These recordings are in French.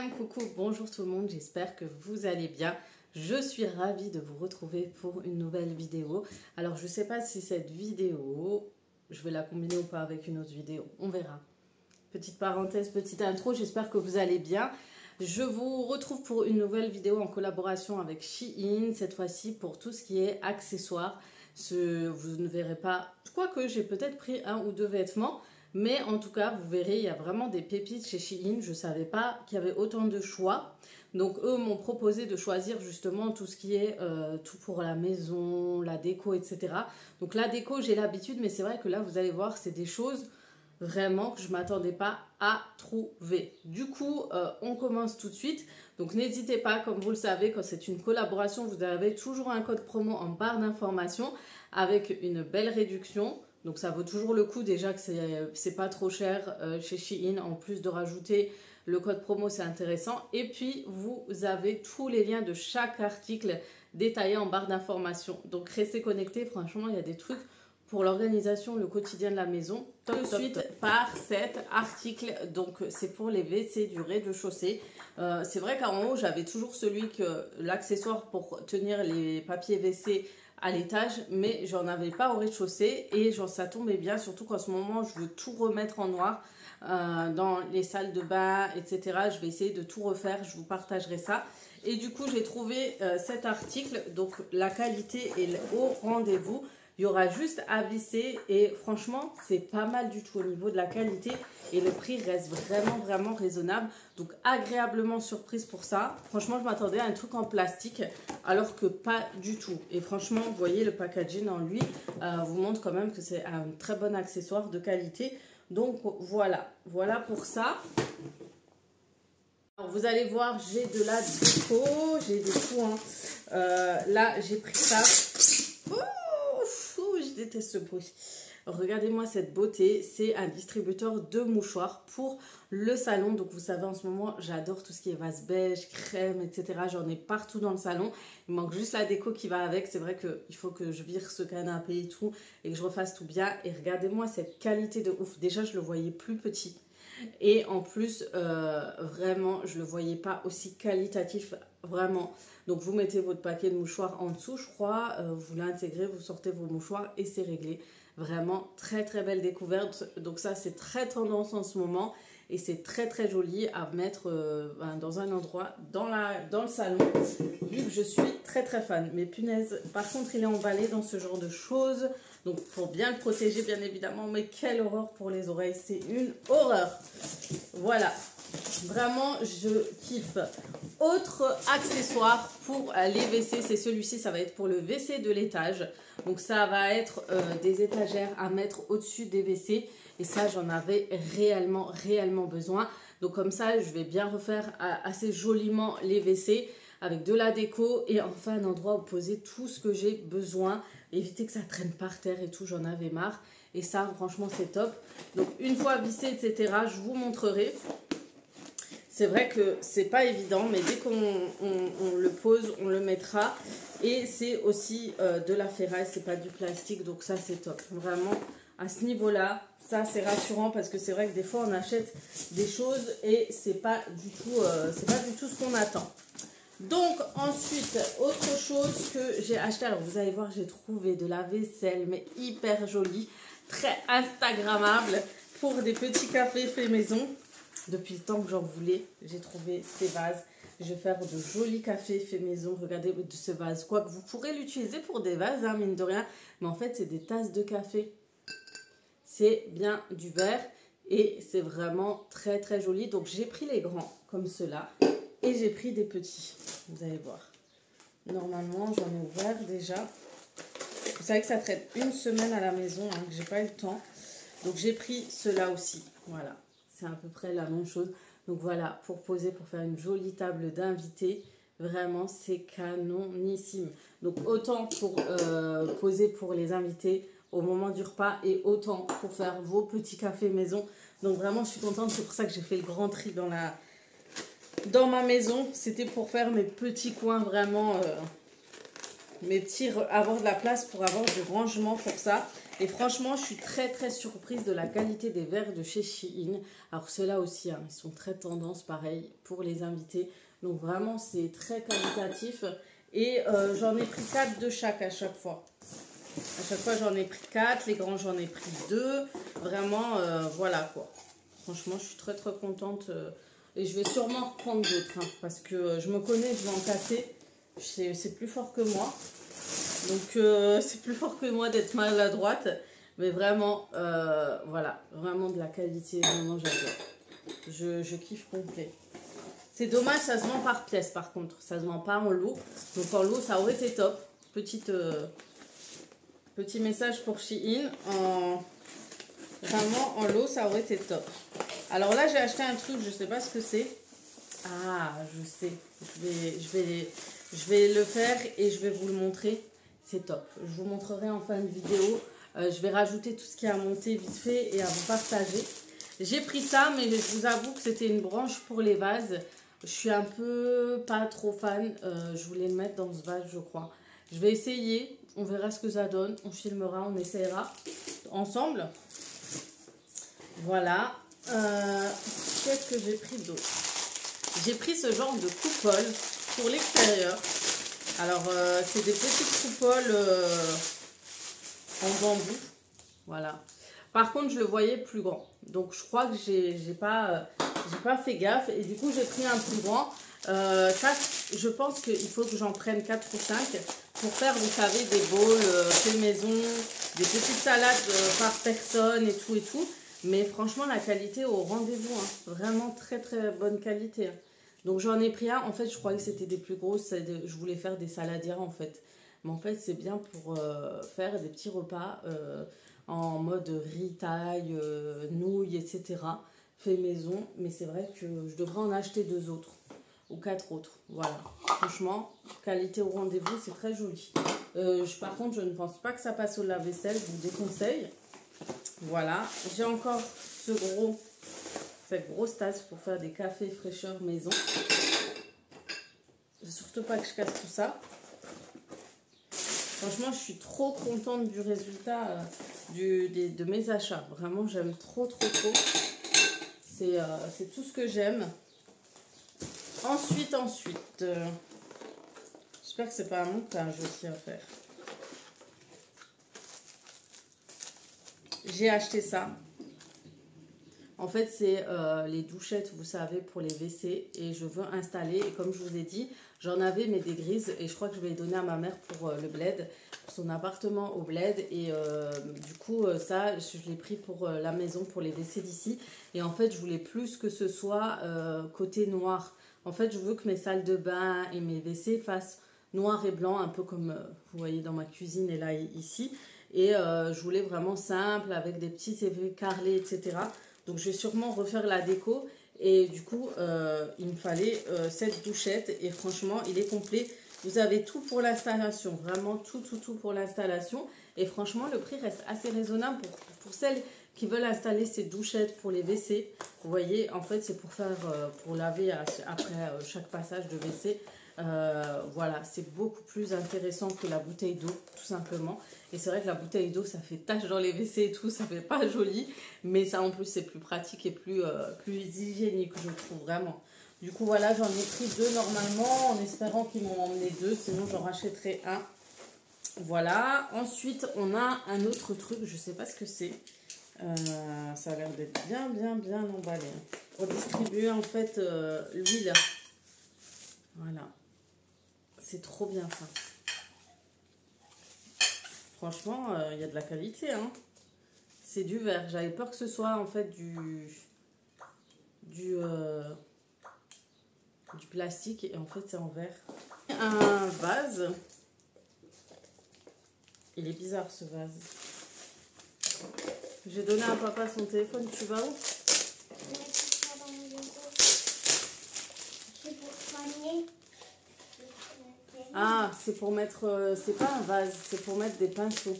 Coucou, bonjour tout le monde, j'espère que vous allez bien. Je suis ravie de vous retrouver pour une nouvelle vidéo. Alors je ne sais pas si cette vidéo, je vais la combiner ou pas avec une autre vidéo, on verra. Petite parenthèse, petite intro, j'espère que vous allez bien. Je vous retrouve pour une nouvelle vidéo en collaboration avec Shein, cette fois-ci pour tout ce qui est accessoires. Vous ne verrez pas, quoique j'ai peut-être pris un ou deux vêtements, mais en tout cas, vous verrez, il y a vraiment des pépites chez Shein. Je ne savais pas qu'il y avait autant de choix. Donc eux m'ont proposé de choisir justement tout ce qui est tout pour la maison, la déco, etc. Donc la déco, j'ai l'habitude, mais c'est vrai que là, vous allez voir, c'est des choses vraiment que je ne m'attendais pas à trouver. Du coup, on commence tout de suite. Donc n'hésitez pas, comme vous le savez, quand c'est une collaboration, vous avez toujours un code promo en barre d'information avec une belle réduction. Donc ça vaut toujours le coup, déjà que c'est pas trop cher chez Shein. En plus de rajouter le code promo, c'est intéressant. Et puis vous avez tous les liens de chaque article détaillés en barre d'information. Donc restez connectés, franchement il y a des trucs pour l'organisation, le quotidien de la maison. Tout de suite par cet article, donc c'est pour les WC du rez-de-chaussée. C'est vrai qu'en haut j'avais toujours l'accessoire pour tenir les papiers WC à l'étage, mais j'en avais pas au rez-de-chaussée et ça tombait bien, surtout qu'en ce moment je veux tout remettre en noir dans les salles de bain, etc. Je vais essayer de tout refaire, je vous partagerai ça. Et du coup j'ai trouvé cet article, donc la qualité est au rendez-vous. Il y aura juste à visser et franchement, c'est pas mal du tout au niveau de la qualité et le prix reste vraiment raisonnable. Donc agréablement surprise pour ça. Franchement, je m'attendais à un truc en plastique alors que pas du tout. Et franchement, vous voyez, le packaging en lui vous montre quand même que c'est un très bon accessoire de qualité. Donc voilà pour ça. Alors, vous allez voir, j'ai de la déco, j'ai des tout. Là, j'ai pris ça. Je déteste ce bruit. Regardez-moi cette beauté, c'est un distributeur de mouchoirs pour le salon. Donc vous savez, en ce moment j'adore tout ce qui est vase beige, crème, etc. J'en ai partout dans le salon. Il manque juste la déco qui va avec. C'est vrai qu'il faut que je vire ce canapé et tout et que je refasse tout bien. Et regardez-moi cette qualité de ouf. Déjà je le voyais plus petit et en plus vraiment je le voyais pas aussi qualitatif, vraiment. Donc vous mettez votre paquet de mouchoirs en dessous, je crois, vous l'intégrez, vous sortez vos mouchoirs et c'est réglé. Vraiment très belle découverte. Donc ça c'est très tendance en ce moment et c'est très joli à mettre dans un endroit dans le salon, vu que je suis très fan. Mais punaise, par contre il est emballé dans ce genre de choses, donc pour bien le protéger bien évidemment. Mais quelle horreur pour les oreilles, c'est une horreur. Voilà, vraiment je kiffe. Autre accessoire pour les WC, c'est celui-ci, ça va être pour le WC de l'étage. Donc ça va être des étagères à mettre au-dessus des WC. Et ça, j'en avais réellement besoin. Donc comme ça, je vais bien refaire assez joliment les WC avec de la déco et enfin un endroit où poser tout ce que j'ai besoin. Éviter que ça traîne par terre et tout, j'en avais marre. Et ça, franchement, c'est top. Donc une fois vissé, etc., je vous montrerai. C'est vrai que c'est pas évident, mais dès qu'on le pose, on le mettra. Et c'est aussi de la ferraille, c'est pas du plastique, donc ça c'est top. Vraiment, à ce niveau-là, ça c'est rassurant parce que c'est vrai que des fois on achète des choses et c'est pas du tout ce qu'on attend. Donc ensuite, autre chose que j'ai acheté, alors vous allez voir, j'ai trouvé de la vaisselle, mais hyper jolie, très instagrammable pour des petits cafés faits maison. Depuis le temps que j'en voulais, j'ai trouvé ces vases. Je vais faire de jolis cafés faits maison. Regardez ce vase. Quoique vous pourrez l'utiliser pour des vases, hein, mine de rien. Mais en fait, c'est des tasses de café. C'est bien du verre. Et c'est vraiment très joli. Donc, j'ai pris les grands comme ceux-là. Et j'ai pris des petits. Vous allez voir. Normalement, j'en ai ouvert déjà. Vous savez que ça traîne une semaine à la maison, hein, que j'ai pas eu le temps. Donc, j'ai pris ceux-là aussi. Voilà. C'est à peu près la même chose. Donc voilà, pour poser, pour faire une jolie table d'invités, vraiment c'est canonissime. Donc autant pour poser pour les invités au moment du repas et autant pour faire vos petits cafés maison. Donc vraiment je suis contente, c'est pour ça que j'ai fait le grand tri dans ma maison. C'était pour faire mes petits coins vraiment avoir de la place pour avoir du rangement pour ça. Et franchement, je suis très très surprise de la qualité des verres de chez Shein. Alors ceux-là aussi, hein, ils sont très tendance, pareil, pour les invités. Donc vraiment, c'est très qualitatif. Et j'en ai pris 4 de chaque à chaque fois. À chaque fois, j'en ai pris 4. Les grands, j'en ai pris 2. Vraiment, voilà quoi. Franchement, je suis très très contente. Et je vais sûrement reprendre d'autres. Hein, parce que je me connais, je vais en casser. C'est plus fort que moi. Donc, c'est plus fort que moi d'être maladroite. Mais vraiment, voilà. Vraiment de la qualité. Vraiment, j'adore. Je kiffe complet. C'est dommage, ça se vend par pièce par contre. Ça se vend pas en lot. Donc, en lot, ça aurait été top. Petit message pour Shein. Vraiment, en lot, ça aurait été top. Alors là, j'ai acheté un truc, je sais pas ce que c'est. Ah, je sais. Je vais le faire et je vais vous le montrer. C'est top. Je vous montrerai en fin de vidéo. Je vais rajouter tout ce qui a monté vite fait et à vous partager. J'ai pris ça, mais je vous avoue que c'était une branche pour les vases. Je suis un peu pas trop fan. Je voulais le mettre dans ce vase, je crois. Je vais essayer. On verra ce que ça donne. On filmera, on essaiera ensemble. Voilà. Qu'est-ce que j'ai pris d'autre? J'ai pris ce genre de coupole pour l'extérieur. Alors, c'est des petites coupoles en bambou. Voilà. Par contre, je le voyais plus grand. Donc, je crois que j'ai pas fait gaffe. Et du coup, j'ai pris un plus grand. Ça, je pense qu'il faut que j'en prenne 4 ou 5 pour faire, vous savez, des bowls fait maison, des petites salades par personne et tout et tout. Mais franchement, la qualité au rendez-vous. Hein. Vraiment très, très bonne qualité. Hein. Donc, j'en ai pris un. En fait, je croyais que c'était des plus grosses. Je voulais faire des saladières, en fait. Mais en fait, c'est bien pour faire des petits repas en mode riz, taille, nouilles, etc. Fait maison. Mais c'est vrai que je devrais en acheter 2 autres. Ou 4 autres. Voilà. Franchement, qualité au rendez-vous, c'est très joli. Par contre, je ne pense pas que ça passe au lave-vaisselle. Je vous déconseille. Voilà. J'ai encore cette grosse tasse pour faire des cafés fraîcheur maison. Surtout pas que je casse tout ça. Franchement, je suis trop contente du résultat de mes achats. Vraiment, j'aime trop, trop, trop. C'est tout ce que j'aime. Ensuite, j'espère que c'est pas un montage aussi à faire. J'ai acheté ça. En fait, c'est les douchettes, vous savez, pour les WC. Et je veux installer. Et comme je vous ai dit, j'en avais mais des grises. Et je crois que je vais les donner à ma mère pour le bled. Pour son appartement au bled. Et du coup, ça, je l'ai pris pour la maison, pour les WC d'ici. Et en fait, je voulais plus que ce soit côté noir. En fait, je veux que mes salles de bain et mes WC fassent noir et blanc. Un peu comme vous voyez dans ma cuisine et là, ici. Et je voulais vraiment simple, avec des petits effets carrelés, etc. Donc, je vais sûrement refaire la déco. Et du coup, il me fallait cette douchette. Et franchement, il est complet. Vous avez tout pour l'installation. Vraiment, tout pour l'installation. Et franchement, le prix reste assez raisonnable pour celles qui veulent installer ces douchettes pour les WC. Vous voyez, en fait, c'est pour faire, pour laver après chaque passage de WC. Voilà, c'est beaucoup plus intéressant que la bouteille d'eau, tout simplement. Et c'est vrai que la bouteille d'eau, ça fait tache dans les WC et tout, ça fait pas joli. Mais ça, en plus, c'est plus pratique et plus hygiénique, je trouve, vraiment. Du coup, voilà, j'en ai pris 2 normalement, en espérant qu'ils m'ont emmené 2. Sinon, j'en rachèterai un. Voilà. Ensuite, on a un autre truc, je sais pas ce que c'est. Ça a l'air d'être bien emballé. Pour distribuer, en fait, l'huile. Voilà. C'est trop bien, ça. Franchement, il y a de la qualité, hein. C'est du verre. J'avais peur que ce soit, en fait, du plastique. Et en fait, c'est en verre. Un vase. Il est bizarre, ce vase. J'ai donné à papa son téléphone. Tu vas où? Ah, c'est pour mettre... c'est pas un vase, c'est pour mettre des pinceaux.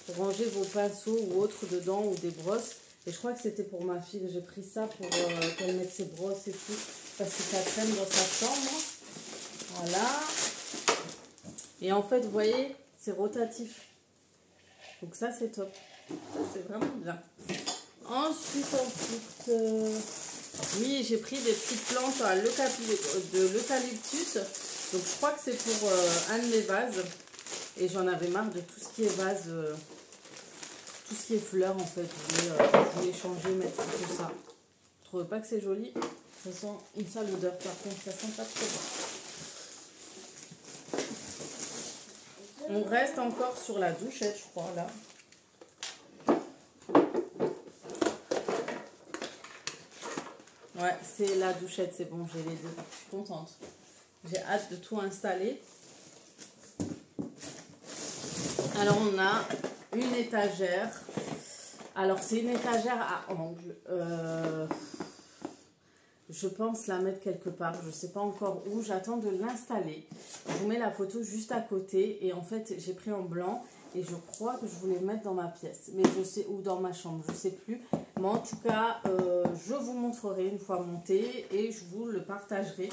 Pour ranger vos pinceaux ou autres dedans ou des brosses. Et je crois que c'était pour ma fille. J'ai pris ça pour qu'elle mette ses brosses et tout. Parce que ça traîne dans sa chambre. Voilà. Et en fait, vous voyez, c'est rotatif. Donc ça, c'est top. Ça, c'est vraiment bien. Ensuite, oui, j'ai pris des petites plantes de l'eucalyptus. Donc je crois que c'est pour un de mes vases. Et j'en avais marre de tout ce qui est vase, tout ce qui est fleurs en fait. Je voulais changer, mettre tout ça. Vous trouvez pas que c'est joli? Ça sent une sale odeur par contre, ça sent pas très bon. On reste encore sur la douchette, je crois, là. Ouais, c'est la douchette, c'est bon, j'ai les deux. Je suis contente. J'ai hâte de tout installer. Alors, on a une étagère. Alors, c'est une étagère à angle. Je pense la mettre quelque part. Je ne sais pas encore où. J'attends de l'installer. Je vous mets la photo juste à côté. Et en fait, j'ai pris en blanc. Et je crois que je voulais mettre dans ma pièce. Mais je sais où, dans ma chambre. Je ne sais plus. Mais en tout cas, je vous montrerai une fois monté. Et je vous le partagerai.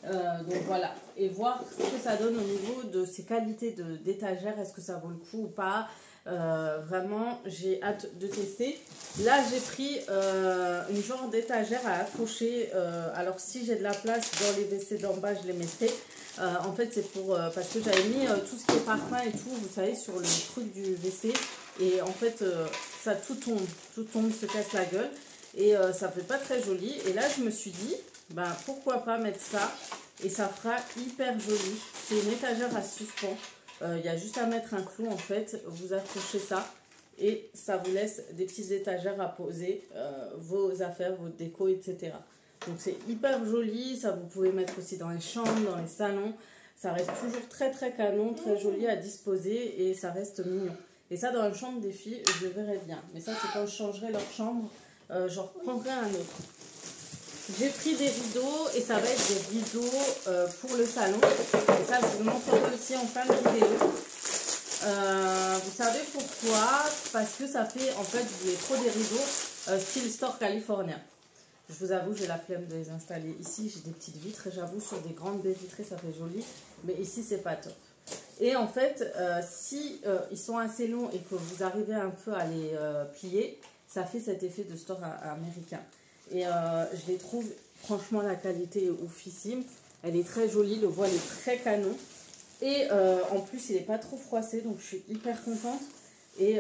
Donc voilà. Et voir ce que ça donne au niveau de ses qualités d'étagère. Est-ce que ça vaut le coup ou pas? Vraiment, j'ai hâte de tester. Là, j'ai pris une genre d'étagère à accrocher. Alors, si j'ai de la place dans les WC d'en bas, je les mettrai. En fait, c'est pour parce que j'avais mis tout ce qui est parfum et tout, vous savez, sur le truc du WC. Et en fait, ça tout tombe, se casse la gueule. Et ça fait pas très joli. Et là, je me suis dit, ben, pourquoi pas mettre ça? Et ça fera hyper joli. C'est une étagère à suspens. Il y a juste à mettre un clou en fait, vous accrochez ça et ça vous laisse des petites étagères à poser vos affaires, vos décos, etc. Donc c'est hyper joli, ça vous pouvez mettre aussi dans les chambres, dans les salons. Ça reste toujours très très canon, très joli à disposer et ça reste mignon. Et ça dans la chambre des filles, je le verrai bien. Mais ça c'est quand je changerai leur chambre, j'en reprendrai un autre. J'ai pris des rideaux et ça va être des rideaux pour le salon. Et ça, je vous le montrerai aussi en fin de vidéo. Vous savez pourquoi? Parce que ça fait, en fait, je voulais trop des rideaux style store californien. Je vous avoue, j'ai la flemme de les installer. Ici, j'ai des petites vitres. J'avoue, sur des grandes baies vitrées, ça fait joli. Mais ici, c'est pas top. Et en fait, si ils sont assez longs et que vous arrivez un peu à les plier, ça fait cet effet de store américain. Et je les trouve, franchement, la qualité est oufissime. Elle est très jolie, le voile est très canon. Et en plus, il n'est pas trop froissé, donc je suis hyper contente. Et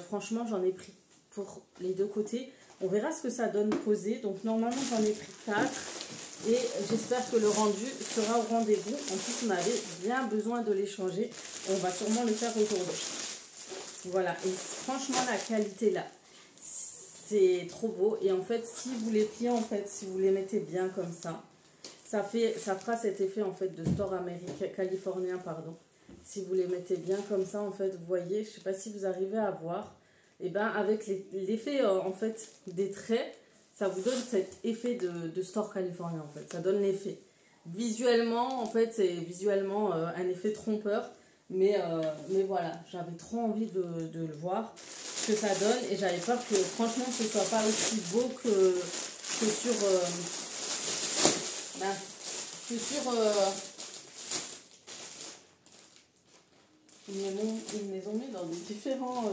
franchement, j'en ai pris pour les deux côtés. On verra ce que ça donne posé. Donc normalement, j'en ai pris 4. Et j'espère que le rendu sera au rendez-vous. En plus, on avait bien besoin de les changer. On va sûrement le faire aujourd'hui. Voilà, et franchement, la qualité là, c'est trop beau. Et en fait, si vous les pliez, en fait, si vous les mettez bien comme ça fera cet effet en fait de store américain, californien, pardon. Si vous les mettez bien comme ça, en fait, vous voyez, je sais pas si vous arrivez à voir, et ben avec l'effet en fait des traits, ça vous donne cet effet de store californien en fait. Ça donne l'effet. Visuellement, en fait, c'est visuellement un effet trompeur. Mais voilà, j'avais trop envie de le voir, ce que ça donne. Et j'avais peur que franchement ce soit pas aussi beau que sur... ils me les ont mis dans des différents...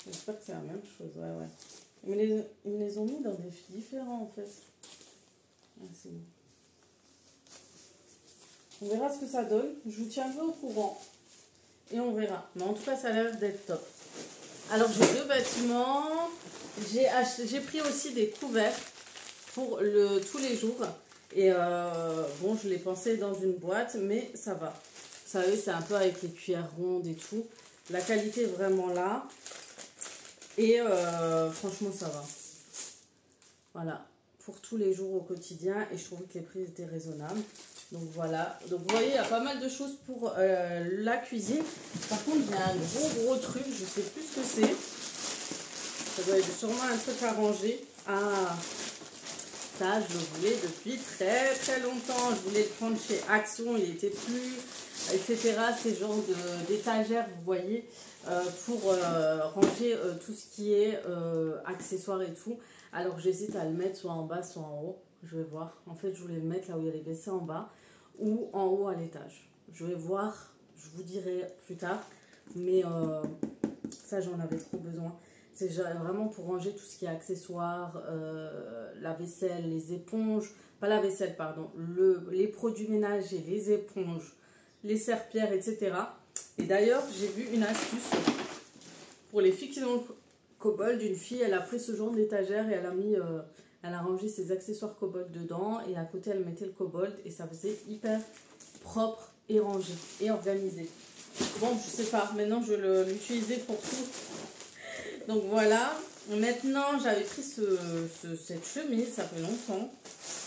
J'espère que c'est la même chose, ouais. Ils me les ont mis dans des différents en fait. Ah, c'est bon. On verra ce que ça donne. Je vous tiendrai au courant. Et on verra. Mais en tout cas, ça a l'air d'être top. Alors, j'ai 2 vêtements. J'ai pris aussi des couverts pour tous les jours. Et bon, je l'ai pensé dans une boîte, mais ça va. Vous savez, c'est un peu avec les cuillères rondes et tout. La qualité est vraiment là. Et franchement, ça va. Voilà. Pour tous les jours au quotidien. Et je trouvais que les prix étaient raisonnables. Donc voilà, donc vous voyez, il y a pas mal de choses pour la cuisine. Par contre, il y a un gros truc, je sais plus ce que c'est. Ça doit être sûrement un truc à ranger. Ah, ça, je le voulais depuis très longtemps. Je voulais le prendre chez Action, il était plus, etc. Ces genres d'étagères, vous voyez, pour ranger tout ce qui est accessoires et tout. Alors j'hésite à le mettre soit en bas, soit en haut. Je vais voir. En fait, je voulais le mettre là où il y a les WC en bas ou en haut à l'étage. Je vais voir, je vous dirai plus tard. Mais ça, j'en avais trop besoin. C'est vraiment pour ranger tout ce qui est accessoires, la vaisselle, les éponges. Pas la vaisselle, pardon. Les produits ménagers, les éponges, les serpillères, etc. Et d'ailleurs, j'ai vu une astuce pour les filles qui ont le Kobold. Une fille, elle a pris ce genre d'étagère et elle a mis... elle a rangé ses accessoires Kobold dedans et à côté elle mettait le Kobold et ça faisait hyper propre et rangé et organisé. Bon, je sais pas, maintenant je vais l'utiliser pour tout. Donc voilà, maintenant j'avais pris cette chemise, ça fait longtemps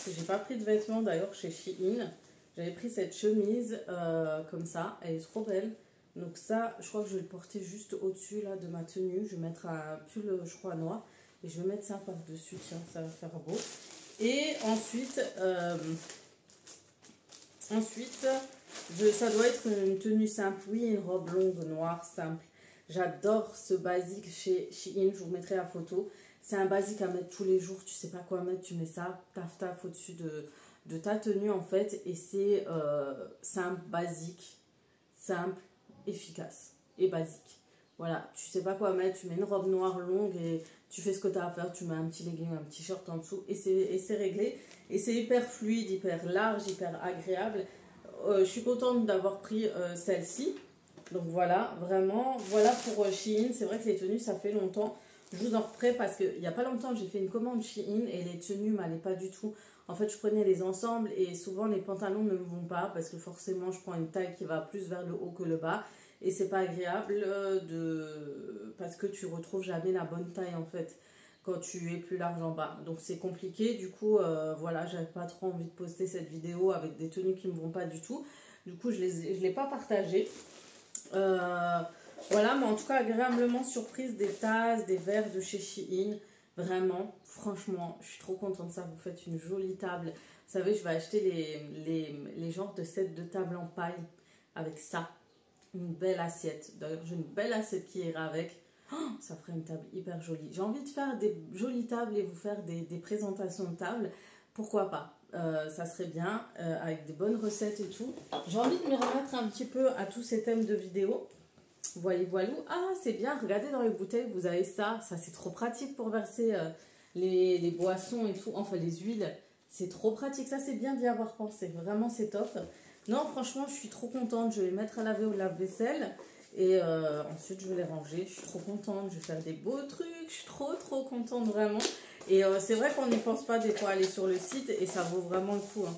que j'ai pas pris de vêtements d'ailleurs chez Shein. J'avais pris cette chemise comme ça, elle est trop belle. Donc ça, je crois que je vais le porter juste au-dessus là de ma tenue. Je vais mettre un pull, je crois, noir. Et je vais mettre ça par-dessus, tiens, ça va faire beau. Et ensuite, ça doit être une tenue simple. Oui, une robe longue, noire, simple. J'adore ce basique chez Shein, je vous mettrai la photo. C'est un basique à mettre tous les jours, tu sais pas quoi mettre, tu mets ça, taf au-dessus de ta tenue en fait. Et c'est simple, basique, simple, efficace et basique. Voilà, tu sais pas quoi mettre, tu mets une robe noire longue et tu fais ce que tu as à faire, tu mets un petit legging, un petit short en dessous et c'est réglé. Et c'est hyper fluide, hyper large, hyper agréable. Je suis contente d'avoir pris celle-ci. Donc voilà, vraiment, voilà pour Shein. C'est vrai que les tenues, ça fait longtemps. Je vous en reprends parce qu'il n'y a pas longtemps, j'ai fait une commande Shein et les tenues m'allaient pas du tout. En fait, je prenais les ensembles et souvent les pantalons ne me vont pas parce que forcément, je prends une taille qui va plus vers le haut que le bas. Et c'est pas agréable parce que tu retrouves jamais la bonne taille en fait quand tu es plus large en bas. Donc c'est compliqué. Du coup, voilà, j'avais pas trop envie de poster cette vidéo avec des tenues qui me vont pas du tout. Du coup, je l'ai pas partagée. Voilà, mais en tout cas, agréablement surprise des tasses, des verres de chez Shein. Vraiment, franchement, je suis trop contente de ça. Vous faites une jolie table. Vous savez, je vais acheter les genres de sets de table en paille avec ça. Une belle assiette. D'ailleurs, j'ai une belle assiette qui ira avec. Oh, ça ferait une table hyper jolie. J'ai envie de faire des jolies tables et vous faire des présentations de tables. Pourquoi pas, ça serait bien avec des bonnes recettes et tout. J'ai envie de me remettre un petit peu à tous ces thèmes de vidéo. Voilà, voilà. Ah, c'est bien. Regardez dans les bouteilles, vous avez ça. Ça, c'est trop pratique pour verser les boissons et tout. Enfin, les huiles. C'est trop pratique. Ça, c'est bien d'y avoir pensé. Vraiment, c'est top. Non, franchement, je suis trop contente. Je vais les mettre à laver au lave-vaisselle. Et ensuite, je vais les ranger. Je suis trop contente. Je vais faire des beaux trucs. Je suis trop contente, vraiment. Et c'est vrai qu'on n'y pense pas des fois à aller sur le site. Et ça vaut vraiment le coup. Hein.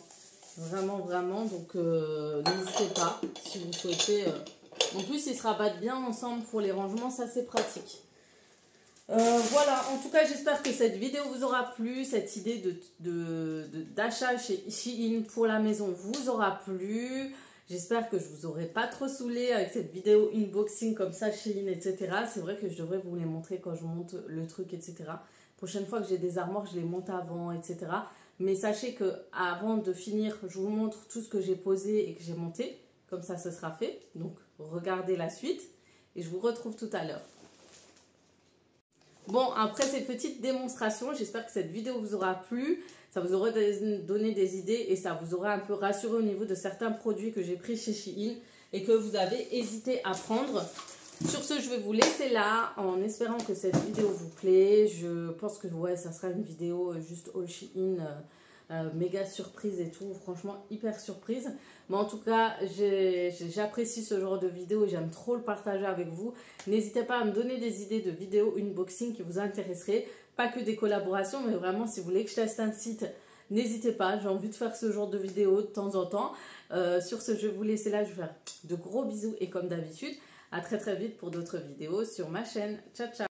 Vraiment, vraiment. Donc, n'hésitez pas si vous souhaitez. En plus, ils se rabattent bien ensemble pour les rangements. Ça, c'est pratique. Voilà, en tout cas, j'espère que cette vidéo vous aura plu. Cette idée d'achat chez Shein pour la maison vous aura plu. J'espère que je vous aurai pas trop saoulé avec cette vidéo unboxing comme ça, Shein, etc. C'est vrai que je devrais vous les montrer quand je monte le truc, etc. Prochaine fois que j'ai des armoires, je les monte avant, etc. Mais sachez que avant de finir, je vous montre tout ce que j'ai posé et que j'ai monté. Comme ça, ce sera fait. Donc, regardez la suite. Et je vous retrouve tout à l'heure. Bon, après cette petite démonstration, j'espère que cette vidéo vous aura plu, ça vous aura donné des idées et ça vous aura un peu rassuré au niveau de certains produits que j'ai pris chez Shein et que vous avez hésité à prendre. Sur ce, je vais vous laisser là en espérant que cette vidéo vous plaît. Je pense que ouais, ça sera une vidéo juste all Shein, méga surprise et tout, franchement hyper surprise. Mais en tout cas, j'apprécie ce genre de vidéo, j'aime trop le partager avec vous. N'hésitez pas à me donner des idées de vidéos unboxing qui vous intéresseraient. Pas que des collaborations, mais vraiment si vous voulez que je teste un site, n'hésitez pas. J'ai envie de faire ce genre de vidéos de temps en temps. Sur ce, je vais vous laisser là, je vais faire de gros bisous et comme d'habitude, à très vite pour d'autres vidéos sur ma chaîne. Ciao, ciao!